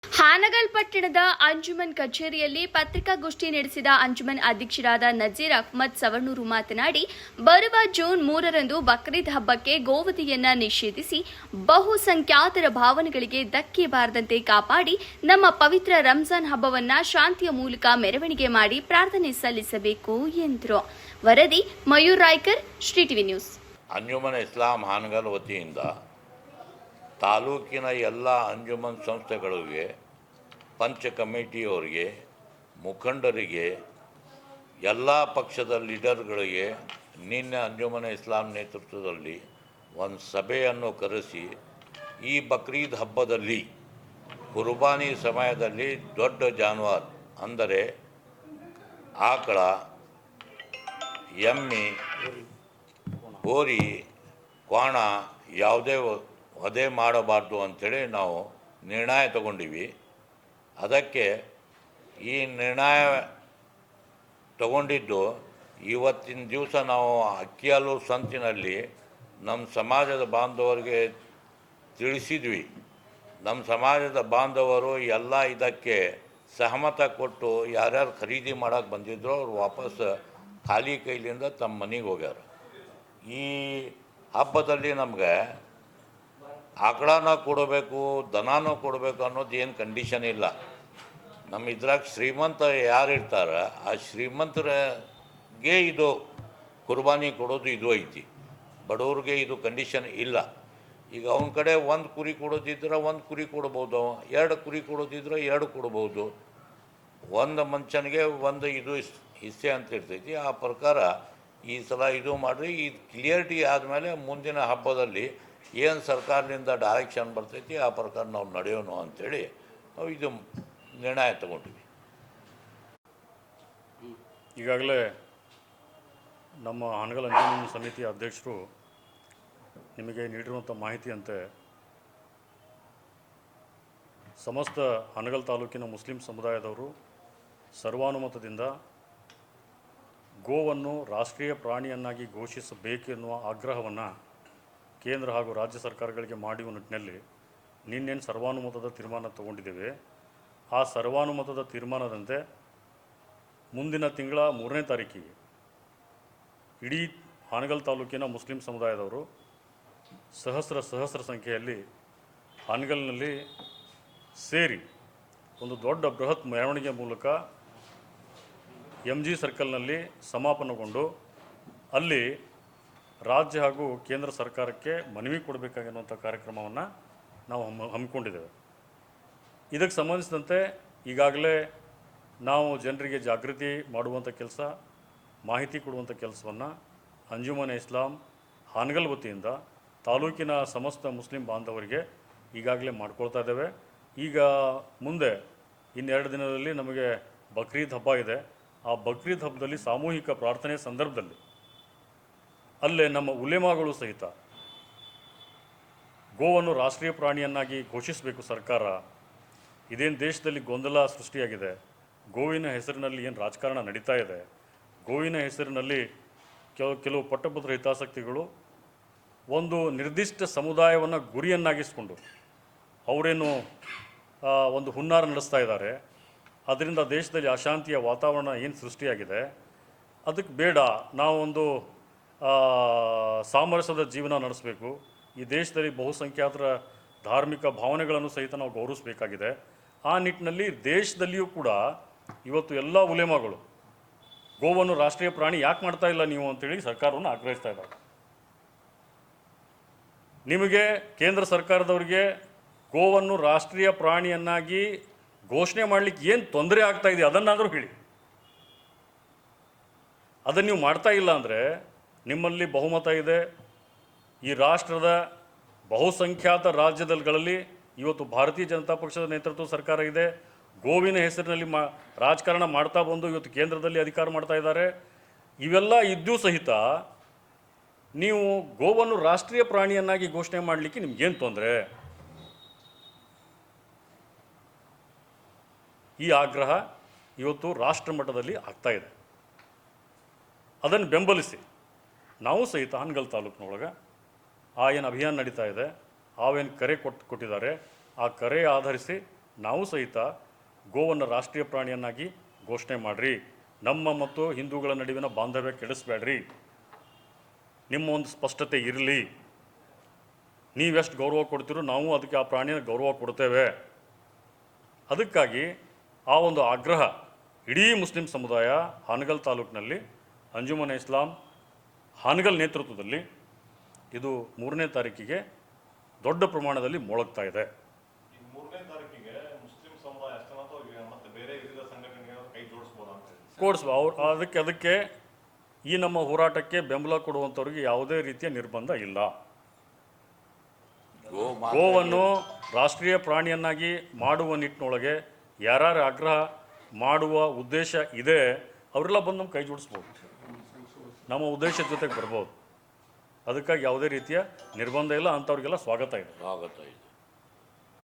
ಹಾನಗಲ್ ಪಟ್ಟಣದ ಅಂಜುಮನ್ ಕಚೇರಿಯಲ್ಲಿ ಪತ್ರಿಕಾಗೋಷ್ಠಿ ನಡೆಸಿದ ಅಂಜುಮನ್ ಅಧ್ಯಕ್ಷರಾದ ನಜೀರ್ ಅಹ್ಮದ್ ಸವಣೂರು ಮಾತನಾಡಿ, ಬರುವ ಜೂನ್ 3ರಂದು ಬಕ್ರೀದ್ ಹಬ್ಬಕ್ಕೆ ಗೋವಧೆಯನ್ನ ನಿಷೇಧಿಸಿ ಬಹುಸಂಖ್ಯಾತರ ಭಾವನೆಗಳಿಗೆ ಧಕ್ಕೆ ಬಾರದಂತೆ ಕಾಪಾಡಿ ನಮ್ಮ ಪವಿತ್ರ ರಂಜಾನ್ ಹಬ್ಬವನ್ನ ಶಾಂತಿಯ ಮೂಲಕ ಮೆರವಣಿಗೆ ಮಾಡಿ ಪ್ರಾರ್ಥನೆ ಸಲ್ಲಿಸಬೇಕು ಎಂದರು. ವರದಿ ಮಯೂರ್ ರಾಯ್ಕರ್, ಶ್ರೀ ಟಿವಿ ನ್ಯೂಸ್. ಅಂಜುಮನ್ ಇಸ್ಲಾಂ ಹಾನಗಲ್ ವತಿಯಿಂದ ತಾಲೂಕಿನ ಎಲ್ಲ ಅಂಜುಮನ್ ಸಂಸ್ಥೆಗಳಿಗೆ, ಪಂಚ ಕಮಿಟಿಯವರಿಗೆ, ಮುಖಂಡರಿಗೆ, ಎಲ್ಲ ಪಕ್ಷದ ಲೀಡರ್ಗಳಿಗೆ ನಿನ್ನೆ ಅಂಜುಮನ್ ಇಸ್ಲಾಂ ನೇತೃತ್ವದಲ್ಲಿ ಒಂದು ಸಭೆಯನ್ನು ಕರೆಸಿ ಈ ಬಕ್ರೀದ್ ಹಬ್ಬದಲ್ಲಿ ಕುರ್ಬಾನಿ ಸಮಯದಲ್ಲಿ ದೊಡ್ಡ ಜಾನುವಾರು ಅಂದರೆ ಆಕಳ, ಎಮ್ಮೆ, ಹೋರಿ, ಕ್ವಾಣ ಯಾವುದೇ ವಧೆ ಮಾಡಬಾರ್ದು ಅಂಥೇಳಿ ನಾವು ನಿರ್ಣಯ ತಗೊಂಡಿವಿ. ಅದಕ್ಕೆ ಈ ನಿರ್ಣಯ ತಗೊಂಡಿದ್ದು ಇವತ್ತಿನ ದಿವಸ ನಾವು ಅಕ್ಕಿಯಾಲು ಸಂತಿನಲ್ಲಿ ನಮ್ಮ ಸಮಾಜದ ಬಾಂಧವರಿಗೆ ತಿಳಿಸಿದ್ವಿ. ನಮ್ಮ ಸಮಾಜದ ಬಾಂಧವರು ಎಲ್ಲ ಇದಕ್ಕೆ ಸಹಮತ ಕೊಟ್ಟು ಯಾರ್ಯಾರು ಖರೀದಿ ಮಾಡೋಕ್ಕೆ ಬಂದಿದ್ರು ಅವ್ರು ವಾಪಸ್ ಖಾಲಿ ಕೈಲಿಂದ ತಮ್ಮ ಮನೆಗೆ ಹೋಗ್ಯಾರ. ಈ ಹಬ್ಬದಲ್ಲಿ ನಮಗೆ ಆಕಳನ ಕೊಡಬೇಕು, ದನನೂ ಕೊಡಬೇಕು ಅನ್ನೋದು ಏನು ಕಂಡೀಷನ್ ಇಲ್ಲ. ನಮ್ಮ ಇದ್ರಾಗ ಶ್ರೀಮಂತ ಯಾರು ಇರ್ತಾರೆ ಆ ಶ್ರೀಮಂತರಿಗೆ ಇದು ಕುರ್ಬಾನಿ ಕೊಡೋದು ಇದು ಐತಿ. ಬಡವ್ರಿಗೆ ಇದು ಕಂಡೀಷನ್ ಇಲ್ಲ. ಈಗ ಅವನ ಕಡೆ ಒಂದು ಕುರಿ ಕೊಡೋದಿದ್ರೆ ಒಂದು ಕುರಿ ಕೊಡ್ಬೋದು, ಎರಡು ಕುರಿ ಕೊಡೋದಿದ್ರೆ ಎರಡು ಕೊಡ್ಬೋದು. ಒಂದು ಮನುಷ್ಯನಿಗೆ ಒಂದು ಇದು ಹಿಸ್ಸೆ ಅಂತ ಇರ್ತೈತಿ. ಆ ಪ್ರಕಾರ ಈ ಸಲ ಇದು ಮಾಡಿರಿ. ಇದು ಕ್ಲಿಯರಿಟಿ ಆದಮೇಲೆ ಮುಂದಿನ ಹಬ್ಬದಲ್ಲಿ ಏನು ಸರ್ಕಾರದಿಂದ ಡೈರೆಕ್ಷನ್ ಬರ್ತೈತಿ ಆ ಪ್ರಕಾರ ನಾವು ನಡೆಯೋಣ ಅಂಥೇಳಿ ನಾವು ಇದು ನಿರ್ಣಯ ತಗೊಂಡ್ವಿ. ಈಗಾಗಲೇ ನಮ್ಮ ಹಾನಗಲ್ ಅಂಜುಮನ್ ಸಮಿತಿಯ ಅಧ್ಯಕ್ಷರು ನಿಮಗೆ ನೀಡಿರುವಂಥ ಮಾಹಿತಿಯಂತೆ ಸಮಸ್ತ ಹಾನಗಲ್ ತಾಲೂಕಿನ ಮುಸ್ಲಿಂ ಸಮುದಾಯದವರು ಸರ್ವಾನುಮತದಿಂದ ಗೋವನ್ನು ರಾಷ್ಟ್ರೀಯ ಪ್ರಾಣಿಯನ್ನಾಗಿ ಘೋಷಿಸಬೇಕೆನ್ನುವ ಆಗ್ರಹವನ್ನು ಕೇಂದ್ರ ಹಾಗೂ ರಾಜ್ಯ ಸರ್ಕಾರಗಳಿಗೆ ಮಾಡುವ ನಿಟ್ಟಿನಲ್ಲಿ ನಿನ್ನೇನು ಸರ್ವಾನುಮತದ ತೀರ್ಮಾನ ತಗೊಂಡಿದ್ದೇವೆ. ಆ ಸರ್ವಾನುಮತದ ತೀರ್ಮಾನದಂತೆ ಮುಂದಿನ ತಿಂಗಳ 3ನೇ ತಾರೀಕಿಗೆ ಇಡೀ ಹಾನಗಲ್ ತಾಲೂಕಿನ ಮುಸ್ಲಿಂ ಸಮುದಾಯದವರು ಸಹಸ್ರ ಸಂಖ್ಯೆಯಲ್ಲಿ ಹಾನಗಲ್ನಲ್ಲಿ ಸೇರಿ ಒಂದು ದೊಡ್ಡ ಬೃಹತ್ ಮೆರವಣಿಗೆ ಮೂಲಕ MG ಸರ್ಕಲ್ನಲ್ಲಿ ಸಮಾಪನಗೊಂಡು ಅಲ್ಲಿ ರಾಜ್ಯ ಹಾಗೂ ಕೇಂದ್ರ ಸರ್ಕಾರಕ್ಕೆ ಮನವಿ ಕೊಡಬೇಕಾಗಿರುವಂಥ ಕಾರ್ಯಕ್ರಮವನ್ನು ನಾವು ಹಮ್ಮಿಕೊಂಡಿದ್ದೇವೆ. ಇದಕ್ಕೆ ಸಂಬಂಧಿಸಿದಂತೆ ಈಗಾಗಲೇ ನಾವು ಜನರಿಗೆ ಜಾಗೃತಿ ಮಾಡುವಂಥ ಕೆಲಸ, ಮಾಹಿತಿ ಕೊಡುವಂಥ ಕೆಲಸವನ್ನು ಅಂಜುಮನ್ ಇಸ್ಲಾಂ ಹಾನಗಲ್ ವತಿಯಿಂದ ತಾಲೂಕಿನ ಸಮಸ್ತ ಮುಸ್ಲಿಂ ಬಾಂಧವರಿಗೆ ಈಗಾಗಲೇ ಮಾಡ್ಕೊಳ್ತಾ ಇದ್ದೇವೆ. ಈಗ ಮುಂದೆ ಇನ್ನೆರಡು ದಿನದಲ್ಲಿ ನಮಗೆ ಬಕ್ರೀದ್ ಹಬ್ಬ ಇದೆ. ಆ ಬಕ್ರೀದ್ ಹಬ್ಬದಲ್ಲಿ ಸಾಮೂಹಿಕ ಪ್ರಾರ್ಥನೆ ಸಂದರ್ಭದಲ್ಲಿ ಅಲ್ಲೇ ನಮ್ಮ ಉಲೇಮಾಗಳು ಸಹಿತ ಗೋವನ್ನು ರಾಷ್ಟ್ರೀಯ ಪ್ರಾಣಿಯನ್ನಾಗಿ ಘೋಷಿಸಬೇಕು ಸರ್ಕಾರ. ಇದೇನು ದೇಶದಲ್ಲಿ ಗೊಂದಲ ಸೃಷ್ಟಿಯಾಗಿದೆ, ಗೋವಿನ ಹೆಸರಿನಲ್ಲಿ ಏನು ರಾಜಕಾರಣ ನಡೀತಾ ಇದೆ, ಗೋವಿನ ಹೆಸರಿನಲ್ಲಿ ಕೆಲವು ಪಟ್ಟಭದ್ರ ಹಿತಾಸಕ್ತಿಗಳು ಒಂದು ನಿರ್ದಿಷ್ಟ ಸಮುದಾಯವನ್ನು ಗುರಿಯನ್ನಾಗಿಸ್ಕೊಂಡು ಅವರೇನು ಒಂದು ಹುನ್ನಾರ ನಡೆಸ್ತಾ ಇದ್ದಾರೆ. ಅದರಿಂದ ದೇಶದಲ್ಲಿ ಅಶಾಂತಿಯ ವಾತಾವರಣ ಏನು ಸೃಷ್ಟಿಯಾಗಿದೆ, ಅದಕ್ಕೆ ಬೇಡ, ನಾವೊಂದು ಸಾಮರಸ್ಯದ ಜೀವನ ನಡೆಸಬೇಕು. ಈ ದೇಶದಲ್ಲಿ ಬಹುಸಂಖ್ಯಾತರ ಧಾರ್ಮಿಕ ಭಾವನೆಗಳನ್ನು ಸಹಿತ ನಾವು ಗೌರವಿಸಬೇಕಾಗಿದೆ. ಆ ನಿಟ್ಟಿನಲ್ಲಿ ದೇಶದಲ್ಲಿಯೂ ಕೂಡ ಇವತ್ತು ಎಲ್ಲ ಉಲೇಮಾಗಳು ಗೋವನ್ನು ರಾಷ್ಟ್ರೀಯ ಪ್ರಾಣಿ ಯಾಕೆ ಮಾಡ್ತಾ ಇಲ್ಲ ನೀವು ಅಂತೇಳಿ ಸರ್ಕಾರವನ್ನು ಆಗ್ರಹಿಸ್ತಾ ಇದ್ದಾರೆ. ನಿಮಗೆ ಕೇಂದ್ರ ಸರ್ಕಾರದವರಿಗೆ ಗೋವನ್ನು ರಾಷ್ಟ್ರೀಯ ಪ್ರಾಣಿಯನ್ನಾಗಿ ಘೋಷಣೆ ಮಾಡಲಿಕ್ಕೆ ಏನು ತೊಂದರೆ ಆಗ್ತಾ ಇದೆ ಅದನ್ನಾದರೂ ಹೇಳಿ. ಅದನ್ನು ನೀವು ಮಾಡ್ತಾ ಇಲ್ಲ ಅಂದರೆ ನಿಮ್ಮಲ್ಲಿ ಬಹುಮತ ಇದೆ. ಈ ರಾಷ್ಟ್ರದ ಬಹುಸಂಖ್ಯಾತ ರಾಜ್ಯಗಳಲ್ಲಿ ಇವತ್ತು ಭಾರತೀಯ ಜನತಾ ಪಕ್ಷದ ನೇತೃತ್ವ ಸರ್ಕಾರ ಇದೆ. ಗೋವಿನ ಹೆಸರಿನಲ್ಲಿ ರಾಜಕಾರಣ ಮಾಡ್ತಾ ಬಂದು ಇವತ್ತು ಕೇಂದ್ರದಲ್ಲಿ ಅಧಿಕಾರ ಮಾಡ್ತಾ ಇದ್ದಾರೆ. ಇವೆಲ್ಲ ಇದ್ದೂ ಸಹಿತ ನೀವು ಗೋವನ್ನು ರಾಷ್ಟ್ರೀಯ ಪ್ರಾಣಿಯನ್ನಾಗಿ ಘೋಷಣೆ ಮಾಡಲಿಕ್ಕೆ ನಿಮ್ಗೇನು ತೊಂದರೆ? ಈ ಆಗ್ರಹ ಇವತ್ತು ರಾಷ್ಟ್ರ ಮಟ್ಟದಲ್ಲಿ ಆಗ್ತಾ ಇದೆ. ಅದನ್ನು ಬೆಂಬಲಿಸಿ ನಾವು ಸಹಿತ ಹಾನಗಲ್ ತಾಲೂಕಿನೊಳಗೆ ಏನು ಅಭಿಯಾನ ನಡೀತಾ ಇದೆ, ಆವೇನು ಕರೆ ಕೊಟ್ಟಿದ್ದಾರೆ, ಆ ಕರೆ ಆಧರಿಸಿ ನಾವು ಸಹಿತ ಗೋವನ್ನು ರಾಷ್ಟ್ರೀಯ ಪ್ರಾಣಿಯನ್ನಾಗಿ ಘೋಷಣೆ ಮಾಡಿರಿ. ನಮ್ಮ ಮತ್ತು ಹಿಂದೂಗಳ ನಡುವಿನ ಬಾಂಧವ್ಯ ಕೆಡಿಸ್ಬೇಡ್ರಿ. ನಿಮ್ಮ ಒಂದು ಸ್ಪಷ್ಟತೆ ಇರಲಿ. ನೀವೆಷ್ಟು ಗೌರವ ಕೊಡ್ತೀರೋ ನಾವು ಅದಕ್ಕೆ ಆ ಪ್ರಾಣಿಯ ಗೌರವ ಕೊಡ್ತೇವೆ. ಅದಕ್ಕಾಗಿ ಆ ಒಂದು ಆಗ್ರಹ ಇಡೀ ಮುಸ್ಲಿಂ ಸಮುದಾಯ ಹಾನಗಲ್ ತಾಲೂಕಿನಲ್ಲಿ ಅಂಜುಮನ್ ಇಸ್ಲಾಂ ಹಾನಗಲ್ ನೇತೃತ್ವದಲ್ಲಿ ಇದು 3ನೇ ತಾರೀಕಿಗೆ ದೊಡ್ಡ ಪ್ರಮಾಣದಲ್ಲಿ ಮೊಳಗ್ತಾ ಇದೆ. 3ನೇ ತಾರೀಕಿಗೆ ಮುಸ್ಲಿಂ ಸಮುದಾಯ ಅಷ್ಟೇ ಅಥವಾ ಮತ್ತೆ ಬೇರೆ ವಿವಿಧ ಸಂಘಟನೆಗಳು ಕೈ ಜೋಡಿಸ್ಬೋದಾ ಅಂತ ಕೋಡ್ಸ್ಬೋ ಅವ್ರು ಅದಕ್ಕೆ ಈ ನಮ್ಮ ಹೋರಾಟಕ್ಕೆ ಬೆಂಬಲ ಕೊಡುವಂಥವ್ರಿಗೆ ಯಾವುದೇ ರೀತಿಯ ನಿರ್ಬಂಧ ಇಲ್ಲ. ಗೋವನ್ನು ರಾಷ್ಟ್ರೀಯ ಪ್ರಾಣಿಯನ್ನಾಗಿ ಮಾಡುವ ನಿಟ್ಟಿನೊಳಗೆ ಯಾರ್ಯಾರು ಆಗ್ರಹ ಮಾಡುವ ಉದ್ದೇಶ ಇದೆ ಅವರೆಲ್ಲ ಬಂದು ನಮ್ಮ ಕೈ ಜೋಡಿಸ್ಬೋದು, ನಮ್ಮ ಉದ್ದೇಶದ ಜೊತೆಗೆ ಬರ್ಬೋದು. ಅದಕ್ಕಾಗಿ ಯಾವುದೇ ರೀತಿಯ ನಿರ್ಬಂಧ ಇಲ್ಲ, ಅಂಥವ್ರಿಗೆಲ್ಲ ಸ್ವಾಗತ ಇದೆ.